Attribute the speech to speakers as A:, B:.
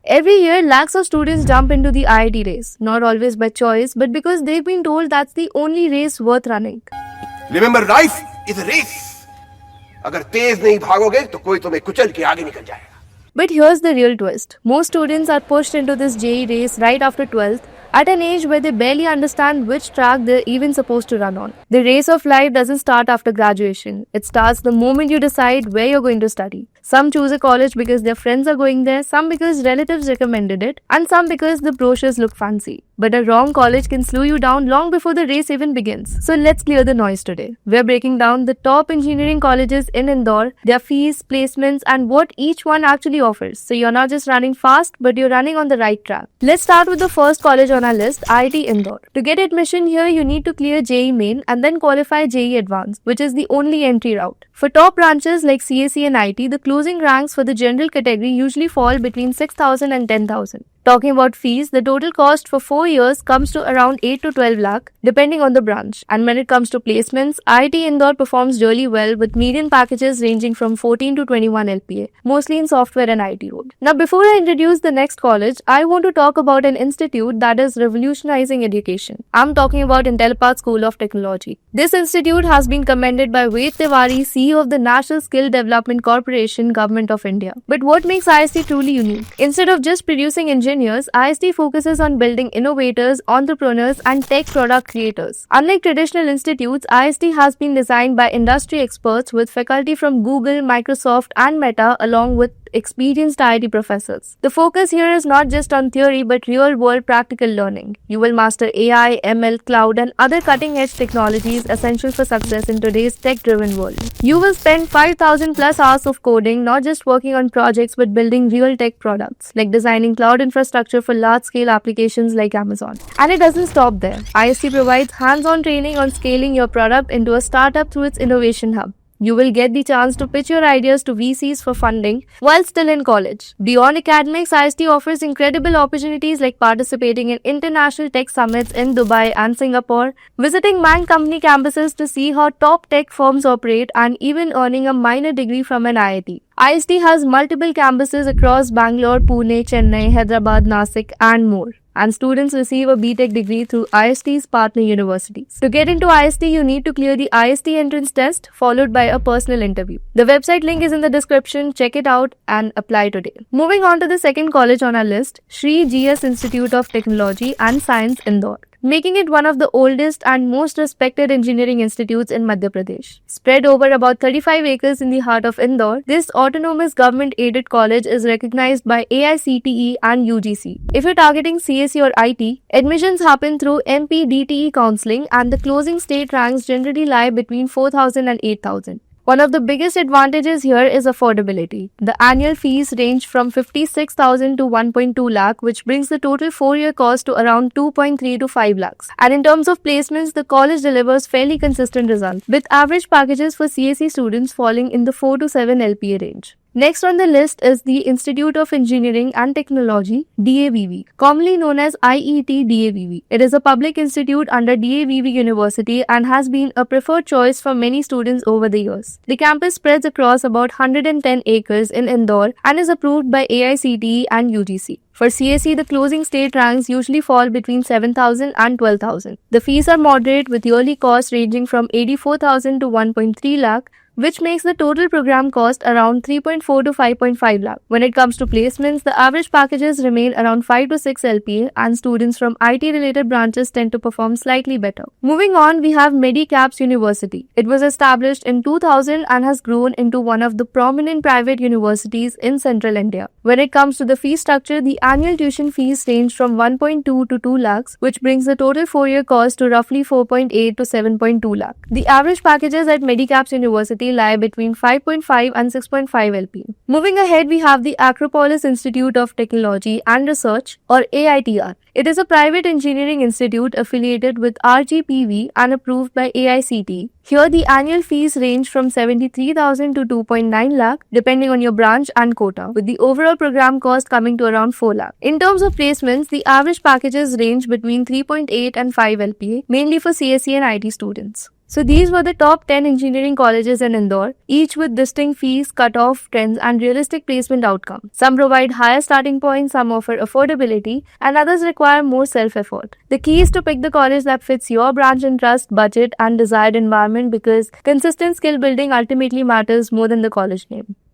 A: Every year, lakhs of students jump into the IIT race, not always by choice, but because they've been told that's the only race worth running.
B: Remember, life is a race. अगर तेज नहीं भागोगे तो कोई तुम्हें कुचल के आगे निकल जाएगा.
A: But here's the real twist. Most students are pushed into this JEE race right after 12th at an age where they barely understand which track they're even supposed to run on. The race of life doesn't start after graduation. It starts the moment you decide where you're going to study. Some choose a college because their friends are going there, some because relatives recommended it, and some because the brochures look fancy. But a wrong college can slow you down long before the race even begins. So let's clear the noise today. We're breaking down the top engineering colleges in Indore, their fees, placements, and what each one actually offers. So you're not just running fast, but you're running on the right track. Let's start with the first college on our list, IIT Indore. To get admission here, you need to clear JEE Main and then qualify JEE Advanced, which is the only entry route. For top branches like CSE and IT, the closing ranks for the general category usually fall between 6,000 and 10,000. Talking about fees, the total cost for 4 years comes to around 8 to 12 lakh, depending on the branch. And when it comes to placements, IIT Indore performs really well with median packages ranging from 14 to 21 LPA, mostly in software and IT roles. Now, before I introduce the next college, I want to talk about an institute that is revolutionizing education. I'm talking about Intellipaat School of Technology. This institute has been commended by Ved Tiwari, CEO of the National Skill Development Corporation, Government of India. But what makes IST truly unique? Instead of just producing engineers, IST focuses on building innovators, entrepreneurs, and tech product creators. Unlike traditional institutes, IST has been designed by industry experts with faculty from Google, Microsoft, and Meta, along with experienced IIT professors. The focus here is not just on theory but real-world practical learning. You will master AI, ML, cloud, and other cutting-edge technologies essential for success in today's tech-driven world. You will spend 5,000 plus hours of coding, not just working on projects but building real tech products, like designing cloud infrastructure for large-scale applications like Amazon. And it doesn't stop there. IST provides hands-on training on scaling your product into a startup through its innovation hub. You will get the chance to pitch your ideas to VCs for funding while still in college. Beyond academics, IST offers incredible opportunities like participating in international tech summits in Dubai and Singapore, visiting Mind Company campuses to see how top tech firms operate, and even earning a minor degree from an IIT. IST has multiple campuses across Bangalore, Pune, Chennai, Hyderabad, Nasik, and more. And students receive a BTech degree through IST's partner universities. To get into IST, you need to clear the IST entrance test followed by a personal interview. The website link is in the description. Check it out and apply today. Moving on to the second college on our list, Sri GS Institute of Technology and Science, Indore, making it one of the oldest and most respected engineering institutes in Madhya Pradesh. Spread over about 35 acres in the heart of Indore, this autonomous government-aided college is recognized by AICTE and UGC. If you're targeting CSE or IT, admissions happen through MPDTE counseling, and the closing state ranks generally lie between 4,000 and 8,000. One of the biggest advantages here is affordability. The annual fees range from 56,000 to 1.2 lakh, which brings the total 4-year cost to around 2.3 to 5 lakhs. And in terms of placements, the college delivers fairly consistent results, with average packages for CSE students falling in the 4 to 7 LPA range. Next on the list is the Institute of Engineering and Technology, DAVV, commonly known as IET DAVV. It is a public institute under DAVV University and has been a preferred choice for many students over the years. The campus spreads across about 110 acres in Indore and is approved by AICTE and UGC. For CSE, the closing state ranks usually fall between 7,000 and 12,000. The fees are moderate, with yearly costs ranging from 84,000 to 1.3 lakh, which makes the total program cost around 3.4 to 5.5 lakh. When it comes to placements, the average packages remain around 5 to 6 LPA, and students from IT-related branches tend to perform slightly better. Moving on, we have Medicaps University. It was established in 2000 and has grown into one of the prominent private universities in central India. When it comes to the fee structure, the annual tuition fees range from 1.2 to 2 lakhs, which brings the total 4-year cost to roughly 4.8 to 7.2 lakh. The average packages at Medicaps University lie between 5.5 and 6.5 LP. Moving ahead, we have the Acropolis Institute of Technology and Research, or AITR. It is a private engineering institute affiliated with RGPV and approved by AICTE. Here, the annual fees range from 73,000 to 2.9 lakh, depending on your branch and quota, with the overall program cost coming to around 4 lakh. In terms of placements, the average packages range between 3.8 and 5 LPA, mainly for CSE and IT students. So these were the top 10 engineering colleges in Indore, each with distinct fees, cut-off trends and realistic placement outcomes. Some provide higher starting points, some offer affordability, and others require more self-effort. The key is to pick the college that fits your branch interest, budget and desired environment, because consistent skill building ultimately matters more than the college name.